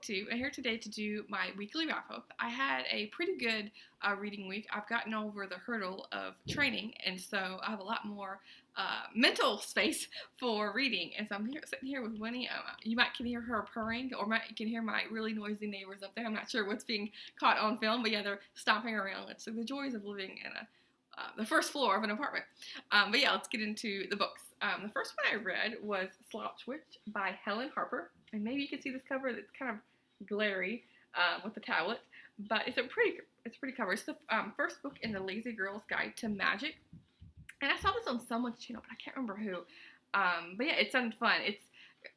here today to do my weekly wrap up. I had a pretty good reading week. I've gotten over the hurdle of training, and so I have a lot more mental space for reading. And so I'm sitting here with Winnie. You might can hear her purring, or you can hear my really noisy neighbors up there. I'm not sure what's being caught on film, but yeah, they're stomping around. It's the joys of living in the first floor of an apartment. But yeah, let's get into the books. The first one I read was Slouch Witch by Helen Harper. And maybe you can see this cover that's kind of glary with the tablet. But it's a pretty cover. It's the first book in the Lazy Girl's Guide to Magic. And I saw this on someone's channel, but I can't remember who. But yeah, it sounded fun.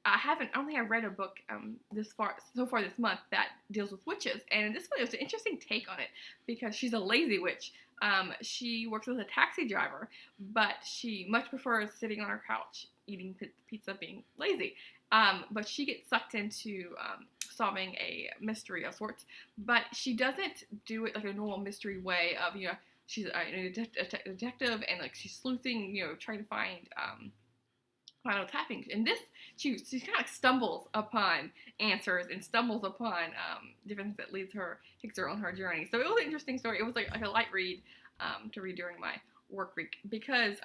I don't think I've read a book so far this month that deals with witches. And this one, it was an interesting take on it because she's a lazy witch. She works as a taxi driver, but she much prefers sitting on her couch eating pizza, being lazy. But she gets sucked into solving a mystery of sorts, but she doesn't do it like a normal mystery way of, she's a detective and like she's sleuthing, trying to find what's happening. And this, she kind of stumbles upon answers and stumbles upon different things that takes her on her journey. So it was an interesting story. It was like a light read to read during my work week because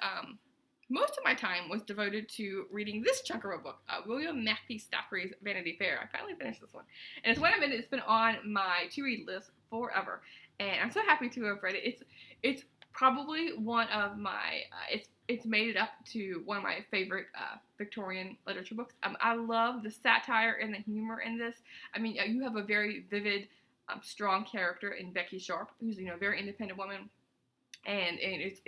most of my time was devoted to reading this chunk of a book, William Matthew Thackeray's Vanity Fair. I finally finished this one. And it's been on my to-read list forever. And I'm so happy to have read it. It's probably one of my, it's made it up to one of my favorite Victorian literature books. I love the satire and the humor in this. I mean, you have a very vivid, strong character in Becky Sharp, who's, a very independent woman. And it's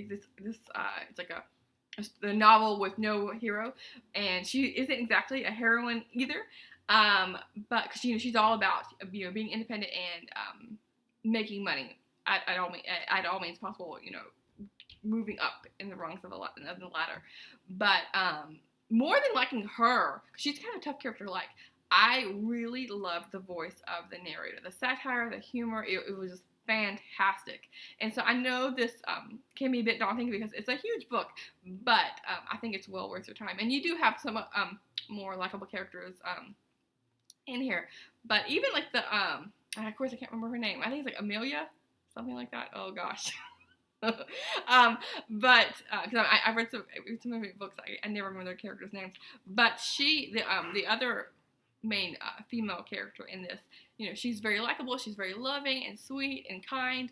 like a novel with no hero, and she isn't exactly a heroine either, but because she's all about being independent and making money at all means possible, moving up in the rungs of the ladder. But more than liking her, because she's kind of a tough character to like, I really loved the voice of the narrator, the satire, the humor. It was just fantastic. And so I know this can be a bit daunting because it's a huge book, but I think it's well worth your time. And you do have some more likable characters in here. But even like the, of course I can't remember her name. I think it's like Amelia, something like that. Oh gosh. But because I've read some of her books, I never remember their characters' names. But the other main female character in this, she's very likable, she's very loving and sweet and kind,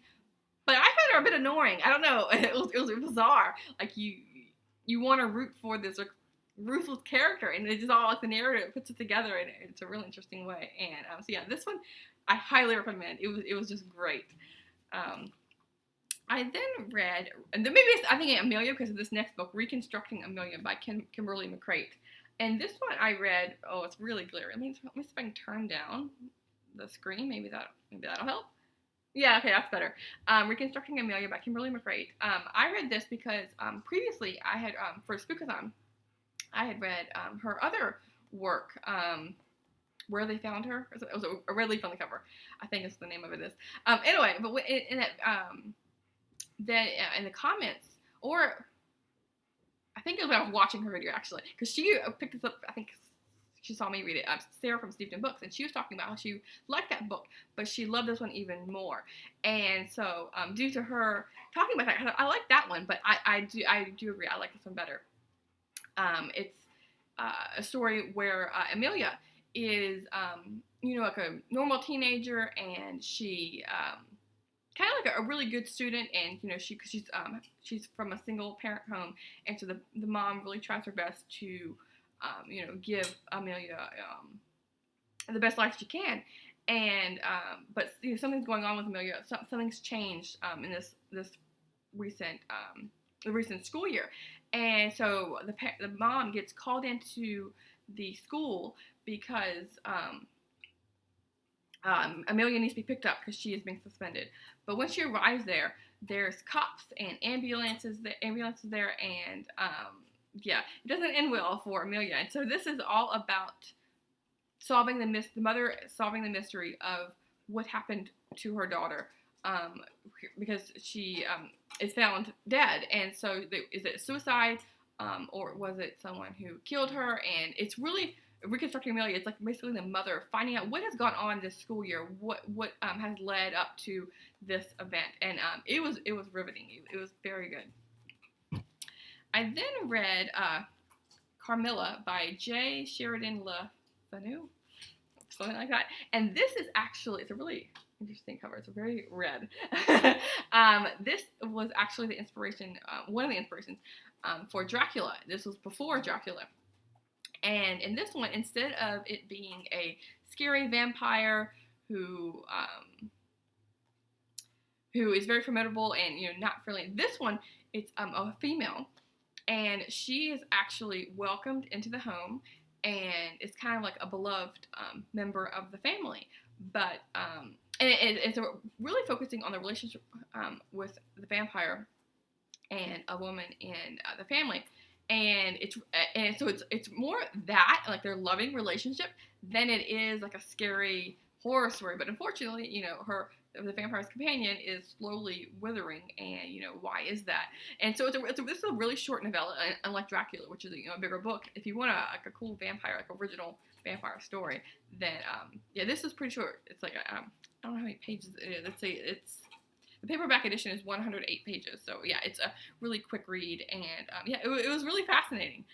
but I found her a bit annoying. I don't know, it was bizarre. Like you want to root for this ruthless character, and it's just all like the narrative puts it together, and it's a really interesting way. And so yeah, this one I highly recommend. It was just great. I then read, and then maybe I think Amelia, because of this next book, Reconstructing Amelia by Kimberly McCreight. And this one I read, it's really glary. Let me see if I can turn down the screen. Maybe that'll help. Yeah, okay, that's better. Reconstructing Amelia by Kimberly McCreight. I read this because previously I had, for Spookathon, I had read her other work, Where They Found Her. It was a red leaf on the cover, I think is the name of it is. Anyway, but in that, then in the comments, or I think it was when I was watching her video, actually, because she picked this up, I think she saw me read it, Sarah from Stephen Books, and she was talking about how she liked that book, but she loved this one even more. And so, due to her talking about that, I like that one, but I do agree, I like this one better. It's a story where Amelia is, like a normal teenager, and she, kind of like a really good student, and she's from a single parent home, and so the mom really tries her best to give Amelia the best life she can, and but something's going on with Amelia. Something's changed in this recent school year, and so the mom gets called into the school because Amelia needs to be picked up because she is being suspended. But when she arrives there, there's cops and ambulances there, and it doesn't end well for Amelia. And so this is all about solving the mother solving the mystery of what happened to her daughter, because she is found dead. And so is it suicide, or was it someone who killed her? And it's really reconstructing Amelia. It's like basically the mother finding out what has gone on this school year, what has led up to this event, and it was riveting. It was very good. I then read Carmilla by J. Sheridan Le Fanu, something like that. And this is actually, it's a really interesting cover. It's very red. This was actually the inspiration, one of the inspirations for Dracula. This was before Dracula. And in this one, instead of it being a scary vampire who is very formidable and not friendly, this one it's a female, and she is actually welcomed into the home, and it's kind of like a beloved member of the family. But and it's really focusing on the relationship with the vampire and a woman in the family. And so it's more that, like, their loving relationship than it is like a scary horror story. But unfortunately, the vampire's companion is slowly withering, and why is that? And so this is a really short novella, unlike Dracula, which is a bigger book. If you want a cool vampire, like original vampire story, then this is pretty short. It's like I don't know how many pages it is. Let's say the paperback edition is 108 pages. So yeah, it's a really quick read, and it was really fascinating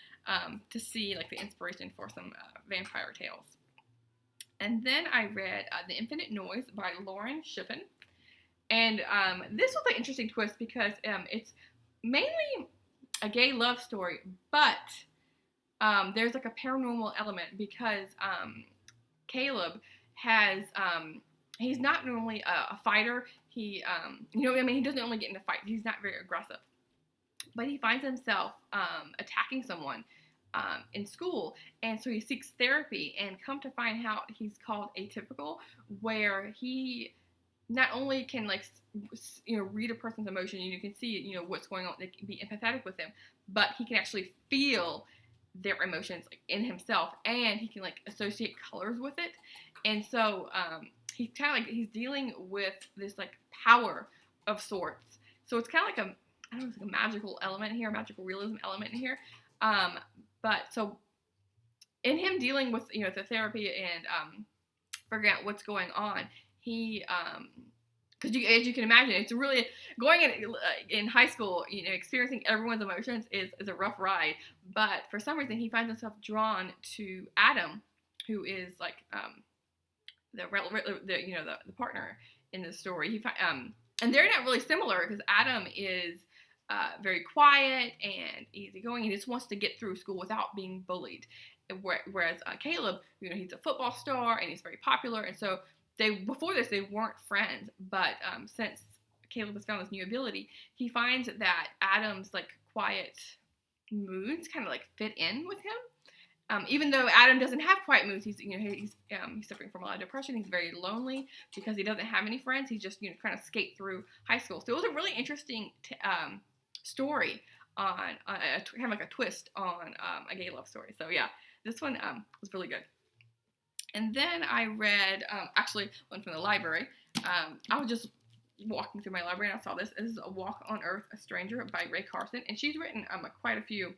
to see like the inspiration for some vampire tales. And then I read The Infinite Noise by Lauren Shippen. And this was an interesting twist because it's mainly a gay love story, but there's like a paranormal element because Caleb has, he's not normally a fighter. He, he doesn't only get into fights. He's not very aggressive. But he finds himself attacking someone in school, and so he seeks therapy, and come to find out he's called atypical, where he not only can read a person's emotion, and you can see what's going on, they can be empathetic with them, but he can actually feel their emotions in himself, and he can associate colors with it. And so he's kind of he's dealing with this power of sorts. So it's kind of it's like a magical element here, a magical realism element in here. But so in him dealing with the therapy and figuring out what's going on, he because as you can imagine, it's really going in high school, experiencing everyone's emotions is a rough ride. But for some reason, he finds himself drawn to Adam, who is the partner in the story. And they're not really similar because Adam is very quiet and easygoing, and he just wants to get through school without being bullied. Whereas Caleb, he's a football star and he's very popular, and so before this they weren't friends. But since Caleb has found this new ability, he finds that Adam's quiet moods kind of fit in with him. Even though Adam doesn't have quiet moods, he's suffering from a lot of depression. He's very lonely because he doesn't have any friends. He's just trying to skate through high school. So it was a really interesting story on kind of a twist on a gay love story. So yeah, this one was really good. And then I read actually one from the library. I was just walking through my library and I saw this. This is A Walk on Earth, a Stranger by Rae Carson, and she's written quite a few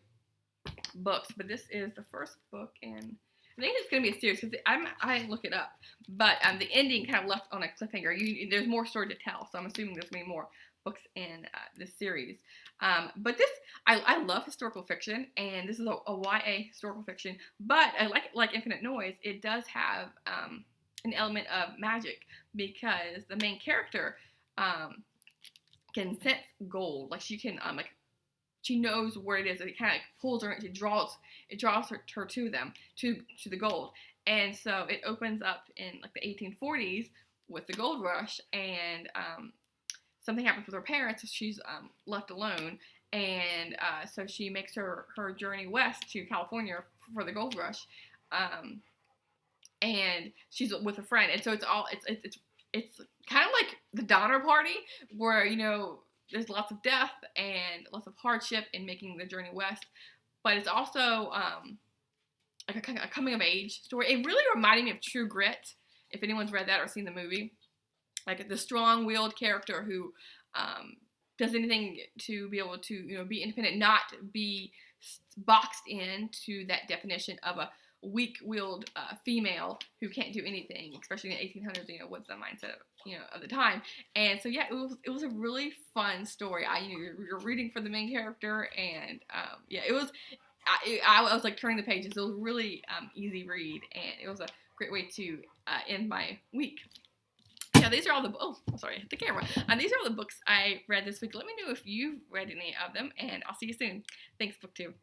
books, but this is the first book, and I think it's going to be a series because I didn't look it up, but the ending kind of left on a cliffhanger. There's more story to tell, so I'm assuming there's going to be more books in this series. But this, I love historical fiction, and this is a YA historical fiction, but I like Infinite Noise, it does have an element of magic because the main character can sense gold. She can she knows where it is. It kind of pulls her. It draws her to them, to the gold. And so it opens up in the 1840s with the gold rush, and something happens with her parents. So she's left alone, and so she makes her journey west to California for the gold rush, and she's with a friend. And so it's kind of like the Donner Party, where there's lots of death and lots of hardship in making the journey west, but it's also a coming of age story. It really reminded me of True Grit, if anyone's read that or seen the movie. The strong-willed character who does anything to be able to be independent, not be boxed into that definition of weak-willed female who can't do anything, especially in the 1800s, with the mindset of the time. And so yeah, it was a really fun story. You're rooting for the main character, and yeah, it was. I was like turning the pages. It was a really easy read, and it was a great way to end my week. Yeah, these are all the sorry, hit the camera. These are all the books I read this week. Let me know if you've read any of them, and I'll see you soon. Thanks, BookTube.